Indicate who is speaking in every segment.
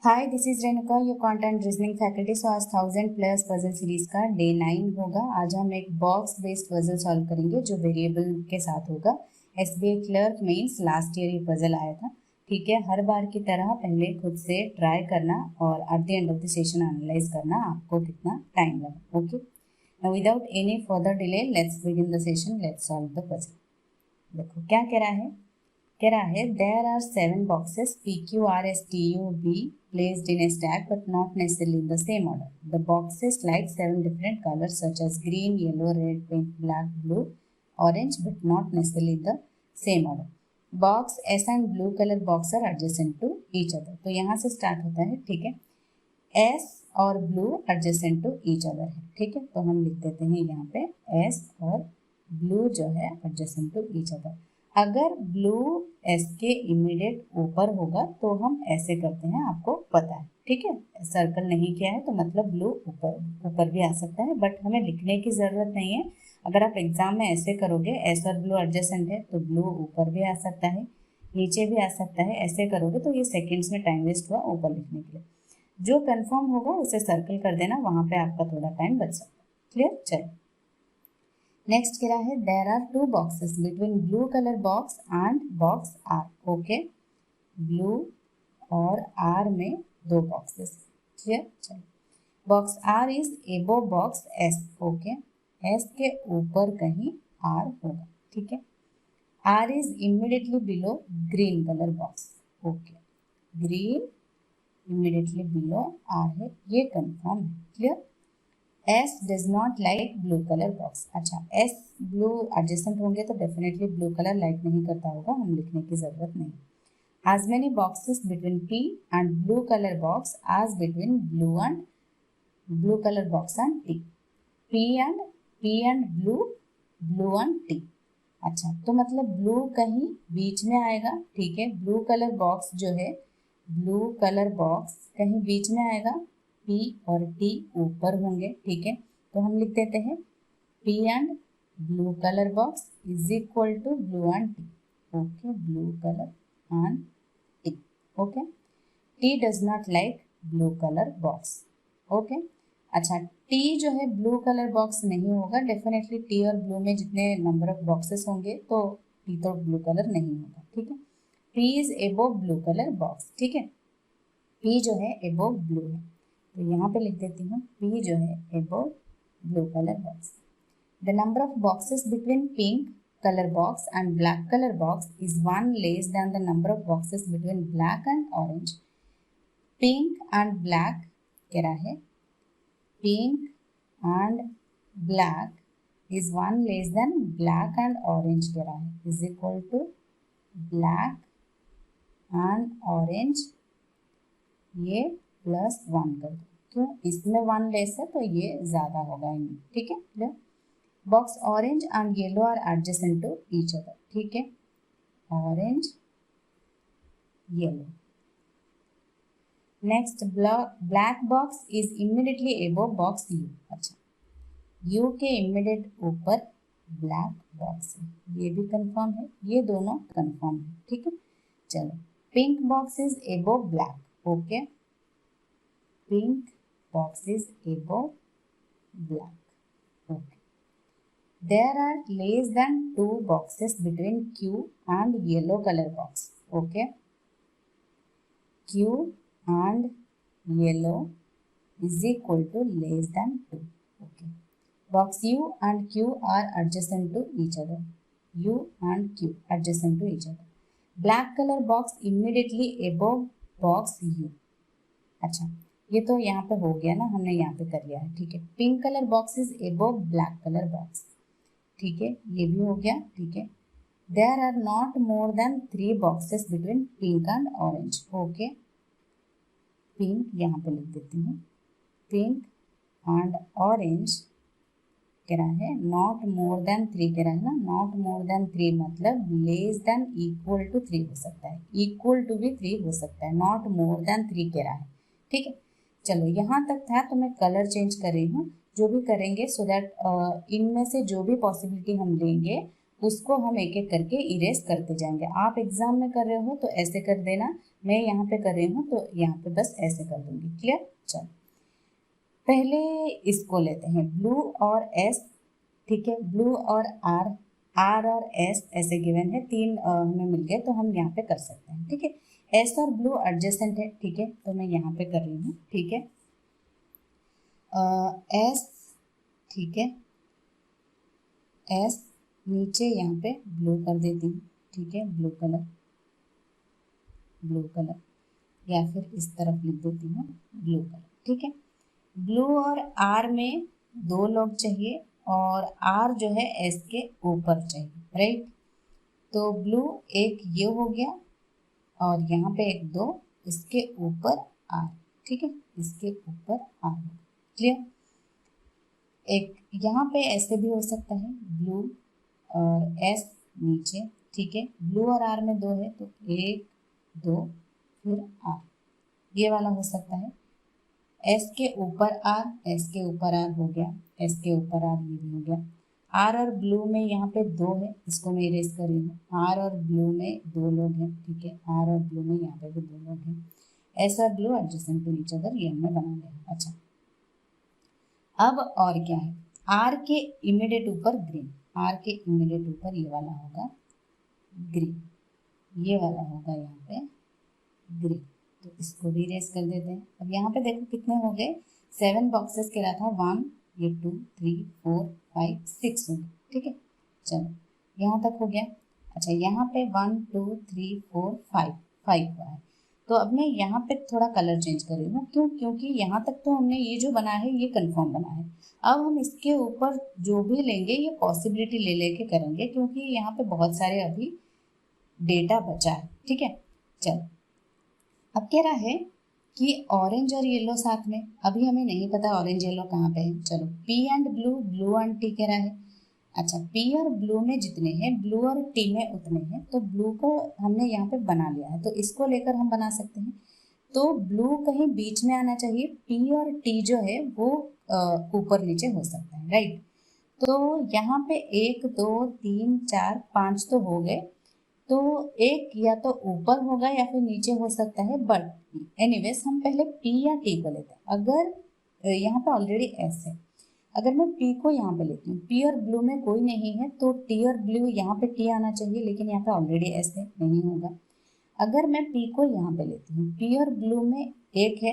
Speaker 1: Hi, this is Renuka, your content reasoning faculty. So आज 1000+ puzzle series का day 9 होगा। आज हम एक बॉक्स बेस्ड पजल सॉल्व करेंगे जो वेरिएबल के साथ होगा। SBI clerk mains last year ये पजल आया था। ठीक है, हर बार की तरह पहले खुद से ट्राई करना और at the end of the session analyse करना आपको कितना टाइम लगा। Okay, now without any further delay let's begin the session, let's solve the puzzle. देखो क्या कह रहा है there are 7 boxes P Q R S T U V placed in a stack but not necessarily in the same order. The boxes like 7 different colors such as green, yellow, red, pink, black, blue, orange but not necessarily in the same order. Box S and blue color box are adjacent to each other. तो यहाँ से start होता है। ठीक है, S और blue adjacent to each other है। ठीक है, तो हम लिख देते हैं यहाँ पे S और blue जो है adjacent to each other। अगर ब्लू एस के इमीडिएट ऊपर होगा तो हम ऐसे करते हैं, आपको पता है। ठीक है, सर्कल नहीं किया है तो मतलब ब्लू ऊपर भी आ सकता है, बट हमें लिखने की ज़रूरत नहीं है। अगर आप एग्जाम में ऐसे करोगे, एस और ब्लू एडजेसेंट है तो ब्लू ऊपर भी आ सकता है, नीचे भी आ सकता है। ऐसे करोगे तो ये सेकेंड्स में टाइम वेस्ट हुआ ऊपर लिखने के लिए। जो कन्फर्म होगा उसे सर्कल कर देना, वहाँ पे आपका थोड़ा टाइम बच सकता है। क्लियर? चलिए नेक्स्ट क्या है, there are 2 boxes between blue colour box and box R. Okay, blue और आर में 2 बॉक्सेस। क्लियर? चलो, box R is above box S. Okay, S के ऊपर कहीं आर होगा। ठीक है, R is immediately below green colour box. Okay, green immediately below R है, ये कंफर्म है। Clear? S does not like blue color box। अच्छा, S ब्लू एडजेसेंट होंगे तो डेफिनेटली ब्लू कलर लाइक नहीं करता होगा, हम लिखने की जरूरत नहीं। As many boxes between P and blue color box as between blue color box and T। P and blue and T। अच्छा, तो मतलब ब्लू कहीं बीच में आएगा। ठीक है, ब्लू कलर बॉक्स जो है, ब्लू कलर बॉक्स कहीं बीच में आएगा, P और T ऊपर होंगे। ठीक है, तो हम लिख देते हैं P and blue colour box is equal to blue and T। Okay, blue colour and T। Okay, T does not like blue colour box. Okay, अच्छा, T जो है ब्लू कलर बॉक्स नहीं होगा। डेफिनेटली T और blue में जितने number of boxes होंगे तो T तो ब्लू कलर नहीं होगा। ठीक है, P is above blue colour box. ठीक है, P जो है एबोव ब्लू है, तो यहाँ पे लिख देती हूँ P जो है above blue colour box. The number of boxes between pink colour box and black colour box is 1 less than the number of boxes between black and orange. Pink and black कह रहा है, pink and black is 1 less than black and orange कह रहा है, is equal to black and orange, ये +1 कर दो। क्यों? इसमें 1 लेस है तो ये ज़्यादा होगा इनमें। ठीक है, box orange and yellow are adjacent to each other. ठीक है, orange yellow. Next, black box is immediately above box U. अच्छा, यू के इमीडिएट ऊपर ब्लैक बॉक्स है, ये भी कंफर्म है, ये दोनों कंफर्म है। ठीक है, चलो, pink box is above black. Okay, pink box is above black. Okay, there are less than 2 boxes between Q and yellow color box. Okay, Q and yellow is equal to less than 2. Okay, box U and Q are adjacent to each other. U and Q adjacent to each other. Black color box immediately above box U. अच्छा, ये तो यहाँ पे हो गया ना, हमने यहाँ पे कर लिया है। ठीक है, pink colour box is above black colour box. ठीक है, ये भी हो गया। ठीक है, there are not more than 3 boxes between pink and orange. Okay, pink यहाँ पे लिख देती हूँ, पिंक एंड ऑरेंज कह रहा है नॉट मोर देन 3 कह रहा है ना, नॉट मोर देन 3 मतलब लेस देन इक्वल टू 3 हो सकता है, इक्वल टू भी 3 हो सकता है, नॉट मोर देन 3 कह रहा है। ठीक है, चलो यहाँ तक था तो मैं कलर चेंज कर रही हूँ। जो भी करेंगे सो दैट इनमें से जो भी पॉसिबिलिटी हम लेंगे उसको हम एक एक करके इरेज करते जाएंगे। आप एग्जाम में कर रहे हो तो ऐसे कर देना, मैं यहाँ पे कर रही हूँ तो यहाँ पे बस ऐसे कर दूंगी। क्लियर? चलो पहले इसको लेते हैं, ब्लू और एस, ठीक है, ब्लू और आर, आर और एस ऐसे गिवन है, तीन हमें मिल गए तो हम यहाँ पे कर सकते हैं। ठीक है, एस और ब्लू एडजेसेंट है, ठीक है, तो मैं यहाँ पे कर रही हूँ। ठीक है, एस, ठीक है, एस नीचे यहाँ पे ब्लू कर देती हूँ। ठीक है, ब्लू कलर, ब्लू कलर, या फिर इस तरफ लिख देती हूँ ब्लू कलर। ठीक है, ब्लू और आर में दो लोग चाहिए और आर जो है एस के ऊपर चाहिए, राइट। तो ब्लू एक ये हो गया और यहाँ पे एक दो इसके ऊपर आर, ठीक है, इसके ऊपर आर। क्लियर? एक यहाँ पे ऐसे भी हो सकता है, ब्लू और एस नीचे, ठीक है, ब्लू और आर में दो है तो एक दो फिर आर, ये वाला हो सकता है। एस के ऊपर आर, एस के ऊपर आर हो गया, एस के ऊपर आर ये भी हो गया। आर और ब्लू में यहाँ पे दो है, इसको मैं इरेज कर रही हूँ। आर और ब्लू में दो लोग हैं, ठीक है, आर और ब्लू में यहाँ पे भी दो लोग हैं। एस और blue adjacent to each other, ये हमने बना लिया। अच्छा, अब और क्या है, आर के इमीडिएट ऊपर ग्रीन, आर के इमीडिएट ऊपर ये वाला होगा ग्रीन, ये वाला होगा यहाँ पे ग्रीन, तो इसको भी इरेज कर देते हैं। अब यहाँ पे देखो कितने हो गए, 7 बॉक्सेस के रहा था, 1, ये 2, 3, 4, 5, 6 हो गए। ठीक है, चलो यहाँ तक हो गया। अच्छा, यहाँ पे 1, 2, 3, 4, 5 हुआ है। तो अब मैं यहाँ पे थोड़ा कलर चेंज कर रही हूँ, क्यों? क्योंकि यहाँ तक तो हमने ये जो बना है ये कंफर्म बना है। अब हम इसके ऊपर जो भी लेंगे ये पॉसिबिलिटी ले लेके करेंगे, क्योंकि यहाँ पे बहुत सारे अभी डेटा बचा है। ठीक है, चलो अब कह रहा है कि ऑरेंज और येलो साथ में, अभी हमें नहीं पता ऑरेंज येलो कहाँ पे है। चलो P and blue, blue and T कह रहा है। अच्छा, पी और ब्लू में जितने हैं, ब्लू और टी में उतने हैं, तो ब्लू को हमने यहाँ पे बना लिया है, तो इसको लेकर हम बना सकते हैं। तो ब्लू कहीं बीच में आना चाहिए, पी और टी जो है वो ऊपर नीचे हो सकता है, राइट। तो यहाँ पे 1, 2, 3, 4, 5 तो हो गए, तो एक या तो ऊपर होगा या फिर नीचे हो सकता है, बट एनीवेज हम पहले पी या टी को लेते हैं। अगर यहाँ पे ऑलरेडी एस है, अगर मैं पी को यहाँ पे लेती हूँ, पी और ब्लू में कोई नहीं है तो टी और ब्लू यहाँ पे टी आना चाहिए, लेकिन यहाँ पे ऑलरेडी एस है, नहीं होगा। अगर मैं पी को यहाँ पे लेती हूँ, पी और ब्लू में एक है,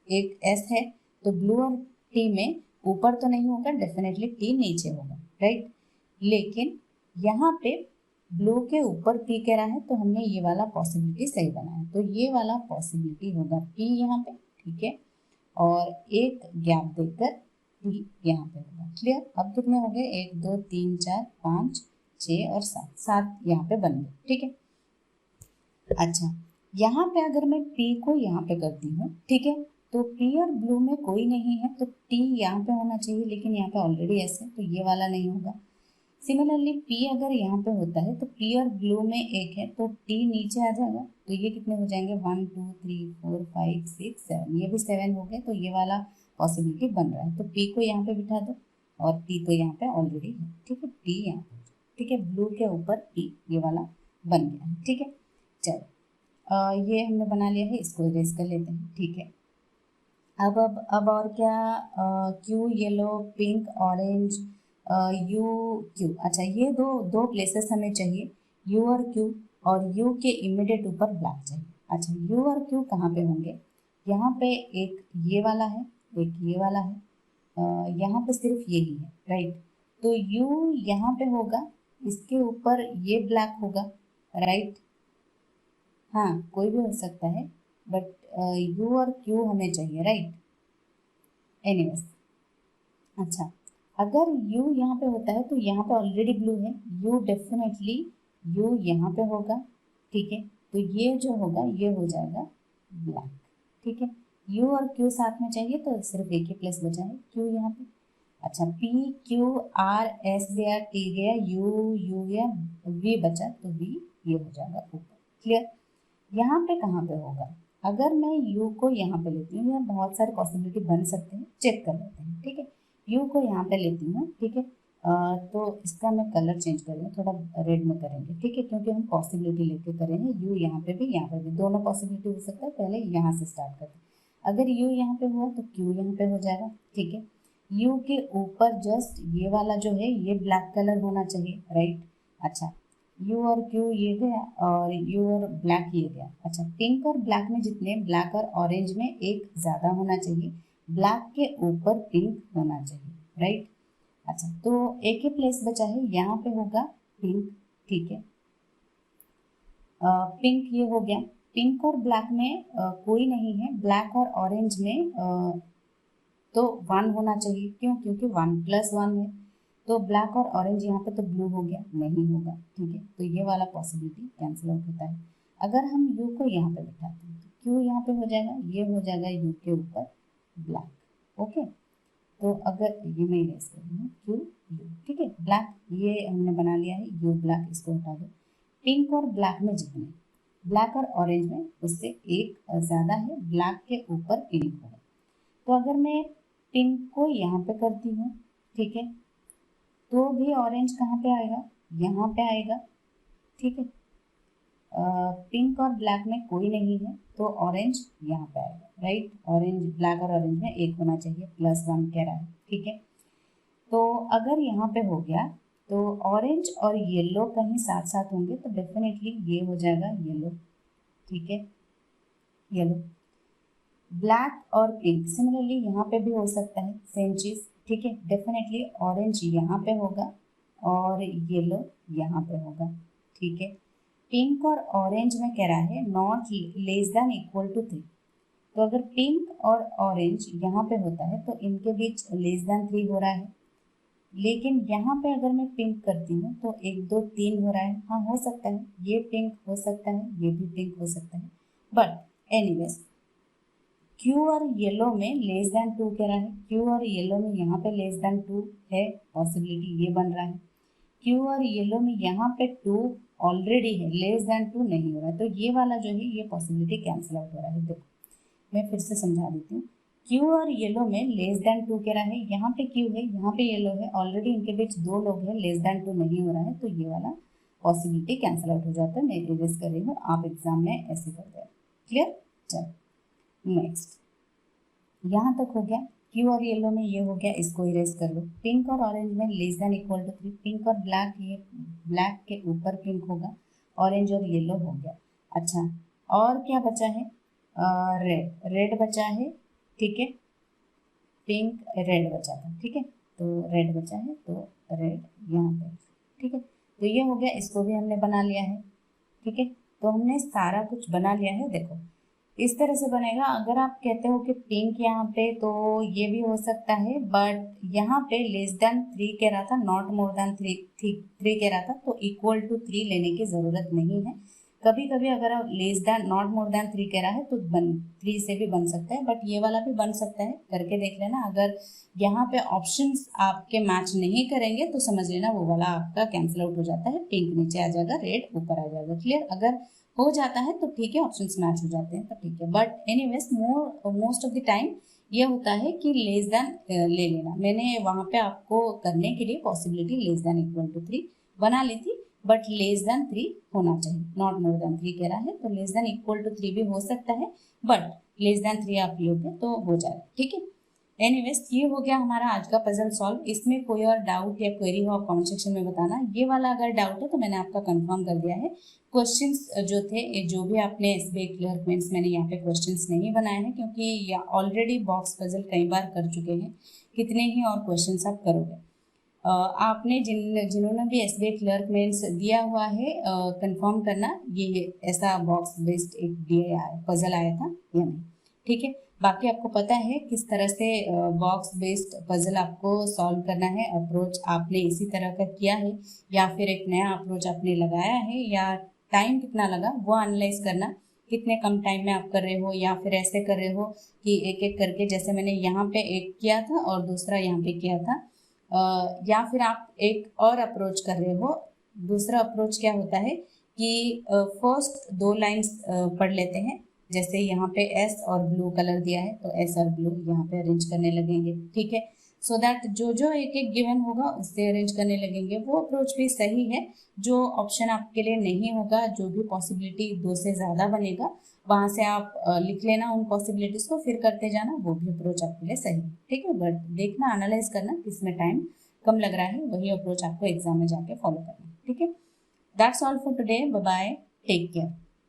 Speaker 1: एक एस है, तो ब्लू और टी में ऊपर तो नहीं होगा, डेफिनेटली टी नीचे होगा, राइट। लेकिन यहाँ पे ब्लू के ऊपर पी कह रहा है, तो हमने ये वाला पॉसिबिलिटी सही बनाया, तो ये वाला पॉसिबिलिटी होगा पी यहाँ पे, ठीक है, और एक गैप देकर पी यहाँ पे होगा। क्लियर? अब कितने हो गए, 1, 2, 3, 4, 5, 6 और 7, 7 यहाँ पे बन गए। ठीक है, अच्छा यहाँ पे अगर मैं पी को यहाँ पे करती हूँ, ठीक है, तो पी और ब्लू में कोई नहीं है तो टी यहाँ पे होना चाहिए, लेकिन यहाँ पे ऑलरेडी एस है तो ये वाला नहीं होगा। सिमिलरली पी अगर यहाँ पे होता है तो पी और ब्लू में एक है तो टी नीचे आ जाएगा, तो ये कितने हो जाएंगे, 1, 2, 3, 4, 5, 6, 7, ये भी 7 हो गए, तो ये वाला पॉसिबिलिटी बन रहा है। तो पी को यहाँ पे बिठा दो और टी तो यहाँ पे ऑलरेडी है, ठीक है, टी यहाँ पे, ठीक है, ब्लू के ऊपर टी, ये वाला बन गया है। ठीक है, चलो ये हमने बना लिया है, इसको इरेज कर लेते हैं। ठीक है, अब और क्या, Q, yellow, pink, orange, you, Q. अच्छा, ये दो दो प्लेसेस हमें चाहिए, यू और क्यू, और यू के इमीडिएट ऊपर ब्लैक चाहिए। अच्छा, यू और क्यू कहाँ पे होंगे, यहाँ पे एक ये वाला है, एक ये वाला है, यहाँ पे सिर्फ यही है, राइट। तो यू यहाँ पे होगा, इसके ऊपर ये ब्लैक होगा, राइट। हाँ, कोई भी हो सकता है, बट यू और क्यू हमें चाहिए, राइट। एनीवेज, अच्छा अगर u यहाँ पे होता है तो यहाँ पे ऑलरेडी ब्लू है, u डेफिनेटली u यहाँ पे होगा, ठीक है, तो ये जो होगा ये हो जाएगा ब्लैक। ठीक है, u और q साथ में चाहिए तो सिर्फ एक ही प्लेस बचा है, q यहाँ पे। अच्छा, p, q, r, s गया, t गया, u गया, v बचा तो v ये हो जाएगा ऊपर। क्लियर? यहाँ पे कहाँ पे होगा, अगर मैं u को यहाँ पे लेती हूँ, यहाँ बहुत सारे पॉसिबिलिटी बन सकते हैं, चेक कर लेते हैं। ठीक है, u को यहाँ पे लेती हूँ, ठीक है, तो इसका मैं कलर चेंज कर रही हूँ, थोड़ा रेड में करेंगे, ठीक है, क्योंकि हम पॉसिबिलिटी लेके करेंगे। यू यहाँ पे भी दोनों पॉसिबिलिटी हो सकता है। पहले यहाँ से स्टार्ट करते हैं। अगर यू यहाँ पे हुआ तो क्यू यहाँ पे हो जाएगा, ठीक है। यू के ऊपर जस्ट ये वाला जो है ये ब्लैक कलर होना चाहिए, राइट। अच्छा, यू और क्यू ये गया और यू और ब्लैक ये गया। अच्छा, पिंक और ब्लैक में जितने, ब्लैक और ऑरेंज में एक ज़्यादा होना चाहिए, ब्लैक के ऊपर पिंक होना चाहिए, राइट। अच्छा, तो एक ही प्लेस बचा है, यहाँ पे होगा पिंक, ठीक है। पिंक ये हो गया। पिंक और ब्लैक में कोई नहीं है, ब्लैक और ऑरेंज में तो 1 होना चाहिए, क्यों, क्योंकि 1+1 है। तो ब्लैक और ऑरेंज यहाँ पे तो ब्लू हो गया, नहीं होगा, ठीक है। तो ये वाला पॉसिबिलिटी कैंसिल आउट होता है। अगर हम यू को यहाँ पे बिठाते हैं तो क्यू यहाँ पे हो जाएगा, ये हो जाएगा यू के ऊपर ब्लैक, ओके। तो अगर ये मैं इरेज कर रही हूँ क्यू यू, ठीक है, ब्लैक ये हमने बना लिया है, यू ब्लैक इसको हटा दो। पिंक और ब्लैक में जितने, ब्लैक और ऑरेंज में उससे एक ज़्यादा है, ब्लैक के ऊपर पिंक होगा। तो अगर मैं पिंक को यहाँ पे करती हूँ, ठीक है, तो भी ऑरेंज कहाँ पे आएगा, यहाँ पे आएगा, ठीक है। पिंक और ब्लैक में कोई नहीं है तो ऑरेंज यहाँ पे आएगा, राइट। ऑरेंज, ब्लैक और ऑरेंज में एक होना चाहिए, +1 कह रहा है, ठीक है। तो अगर यहाँ पे हो गया तो ऑरेंज और येलो कहीं साथ साथ होंगे तो डेफिनेटली ये हो जाएगा येलो, ठीक है, येलो। ब्लैक और पिंक सिमिलरली यहाँ पे भी हो सकता है, सेम चीज़, ठीक है। डेफिनेटली ऑरेंज यहाँ पे होगा और येलो यहाँ पे होगा, ठीक है। पिंक और ऑरेंज में कह रहा है not less than equal to 3। तो अगर पिंक और ऑरेंज यहाँ पे होता है तो इनके बीच लेस देन 3 हो रहा है। लेकिन यहाँ पे अगर मैं पिंक करती हूँ तो 1 2 3 हो रहा है। हाँ, हो सकता है ये पिंक हो सकता है, ये भी पिंक हो सकता है, बट एनीवेज क्यू और येलो में लेस देन 2 कह रहा है। क्यू और येलो में यहाँ पे लेस देन 2 है, पॉसिबिलिटी ये बन रहा है। क्यू और येलो में यहाँ पे 2 ऑलरेडी है, लेस देन 2 नहीं हो रहा है, तो ये वाला जो है ये पॉसिबिलिटी कैंसिल आउट हो रहा है। देखो मैं फिर से समझा देती हूँ। क्यू और येलो में लेस देन 2 कह रहा है, यहाँ पे क्यू है, यहाँ पे येलो है, ऑलरेडी इनके बीच 2 लोग हैं, लेस देन 2 नहीं हो रहा है, तो ये वाला पॉसिबिलिटी कैंसिल आउट हो जाता है। मैं इरेज कर रही हूँ, आप एग्जाम में ऐसे कर दें। क्लियर? चलो नेक्स्ट, यहाँ तक हो गया। क्यू और येलो में ये हो गया, इसको इरेज कर लो। पिंक और ऑरेंज में less than equal to 3, pink और ब्लैक, ये ब्लैक के ऊपर पिंक होगा, ऑरेंज और येलो हो गया। अच्छा, और क्या बचा है, रेड, रेड बचा है, ठीक है। पिंक, रेड बचा था, ठीक है, तो रेड बचा है, तो रेड यहाँ पे, ठीक है। तो ये हो गया, इसको भी हमने बना लिया है, ठीक है। तो हमने सारा कुछ बना लिया है। देखो इस तरह से बनेगा। अगर आप कहते हो कि पिंक यहाँ पे, तो ये भी हो सकता है, बट यहाँ पे लेस देन 3 कह रहा था, नॉट मोर देन 3 कह रहा था, तो इक्वल टू 3 लेने की ज़रूरत नहीं है। कभी कभी अगर आप less than, not more than 3 कह रहा है तो 3 से भी बन सकता है, बट ये वाला भी बन सकता है, करके देख लेना। अगर यहाँ पे ऑप्शंस आपके मैच नहीं करेंगे तो समझ लेना वो वाला आपका कैंसिल आउट हो जाता है, पिंक नीचे आ जाएगा, रेड ऊपर आ जाएगा। क्लियर? अगर हो जाता है तो ठीक है, ऑप्शंस मैच हो जाते हैं तो ठीक है, but anyways most of the time ये होता है कि लेस देन ले लेना। मैंने वहाँ पे आपको करने के लिए possibility less than equal to 3 बना ली थी, बट लेस देन 3 होना चाहिए, नॉट मोर देन 3 कह रहा है, तो लेस देन इक्वल टू 3 भी हो सकता है, बट लेस देन 3 आप लोगे तो हो जाएगा, ठीक है। एनीवेज ये हो गया हमारा आज का पजल सॉल्व। इसमें कोई और डाउट या क्वेरी हो आप कमेंट सेक्शन में बताना। ये वाला अगर डाउट है तो मैंने आपका कंफर्म कर दिया है। क्वेश्चंस जो थे, जो भी आपने एसबीआई क्लर्क मेंस, मैंने यहाँ पे क्वेश्चंस नहीं बनाए हैं क्योंकि ऑलरेडी बॉक्स पजल कई बार कर चुके हैं, कितने ही और क्वेश्चंस आप करोगे। आपने जिन्होंने भी एसबीआई क्लर्क मेंस दिया हुआ है, कंफर्म करना ये ऐसा बॉक्स बेस्ड एक दिया पजल आया था या नहीं, ठीक है। बाकी आपको पता है किस तरह से बॉक्स बेस्ड पजल आपको सॉल्व करना है। अप्रोच आपने इसी तरह का किया है या फिर एक नया अप्रोच आपने लगाया है, या टाइम कितना लगा वो एनालाइज करना, कितने कम टाइम में आप कर रहे हो, या फिर ऐसे कर रहे हो कि एक एक करके, जैसे मैंने यहाँ पे एक किया था और दूसरा यहाँ पे किया था, या फिर आप एक और अप्रोच कर रहे हो। दूसरा अप्रोच क्या होता है कि फर्स्ट 2 लाइन्स पढ़ लेते हैं, जैसे यहाँ पे एस और ब्लू कलर दिया है तो एस और ब्लू यहाँ पे अरेंज करने लगेंगे, ठीक है। सो दैट जो जो एक एक गिवन होगा उससे अरेंज करने लगेंगे। वो अप्रोच भी सही है। जो ऑप्शन आपके लिए नहीं होगा, जो भी पॉसिबिलिटी 2 से ज़्यादा बनेगा, वहाँ से आप लिख लेना उन पॉसिबिलिटीज़ को, फिर करते जाना, वो भी अप्रोच आपके लिए सही है। ठीक है, बट देखना, एनालाइज करना किसमें टाइम कम लग रहा है, वही अप्रोच आपको एग्जाम में जाके फॉलो करना है। ठीक है, that's all for today, bye bye, take care.